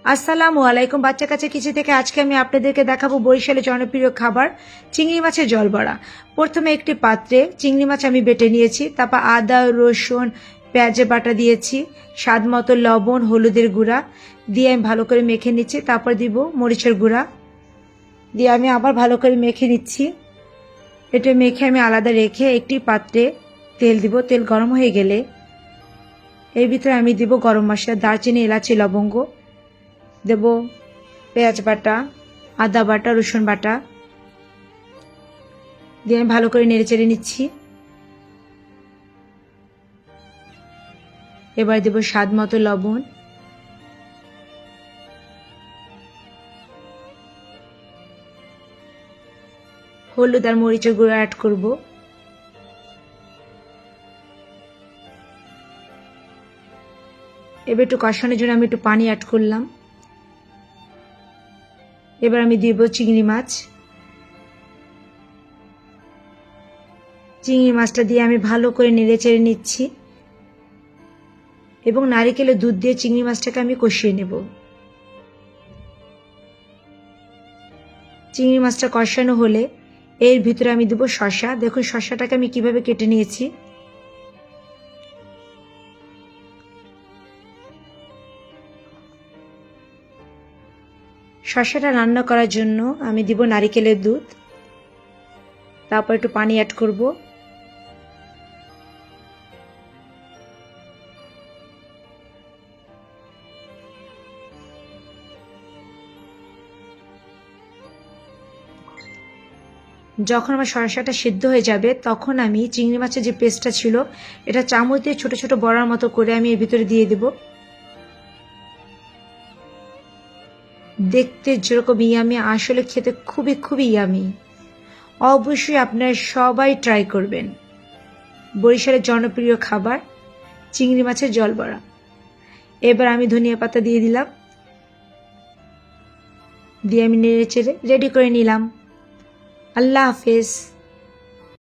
আসসালামু আলাইকুম বাচ্চা কাচ্চা কিছু থেকে আজকে আমি আপনাদেরকে দেখাবো বরিশালের জনপ্রিয় খাবার চিংড়ি মাছের জল বড়া। প্রথমে একটি পাত্রে চিংড়ি মাছ আমি বেটে নিয়েছি, তারপর আদা রসুন পেঁয়াজের বাটা দিয়েছি, স্বাদ মতো লবণ হলুদের গুঁড়া দিয়ে আমি ভালো করে মেখে নিচ্ছি। তারপর দিব মরিচের গুঁড়া দিয়ে আমি আবার ভালো করে মেখে নিচ্ছি। এটা মেখে আমি আলাদা রেখে একটি পাত্রে তেল দিব। তেল গরম হয়ে গেলে এর ভিতরে আমি দিব গরম মশলা, দারচিনি এলাচি লবঙ্গ, দেব পেঁয়াজ বাটা আদা বাটা রসুন বাটা দিয়ে আমি ভালো করে নেড়ে চেড়ে নিচ্ছি। এবার দেব স্বাদ মতো লবণ, হলুদ আর মরিচের গুঁড়ো অ্যাড করব। এবার একটু কষানোর জন্য আমি একটু পানি অ্যাড করলাম। এবার আমি দিব চিংড়ি মাছ। চিংড়ি মাছটা দিয়ে আমি ভালো করে নেড়ে চেড়ে নিচ্ছি এবং নারিকেলের দুধ দিয়ে চিংড়ি মাছটাকে আমি কষিয়ে নেব। চিংড়ি মাছটা কষানো হলে এর ভিতরে আমি দেব শসা। দেখুন শসাটাকে আমি কিভাবে কেটে নিয়েছি। শসাটা রান্না করার জন্য আমি দিব নারিকেলের দুধ, তারপর একটু পানি অ্যাড করব। যখন আমার শসাটা সিদ্ধ হয়ে যাবে তখন আমি চিংড়ি মাছের যে পেস্টটা ছিল এটা চামচ দিয়ে ছোট ছোট বড়ার মতো করে আমি এর ভিতরে দিয়ে দেব। দেখতে যেরকম ইয়ামি, আসলে খেতে খুবই খুবই ইয়ামি। অবশ্যই আপনারা সবাই ট্রাই করবেন বরিশালের জনপ্রিয় খাবার চিংড়ি মাছের জল বড়া। এবার আমি ধনিয়া পাতা দিয়ে দিলাম, দিয়ে আমি নেড়ে চেড়ে রেডি করে নিলাম। আল্লাহ হাফেজ।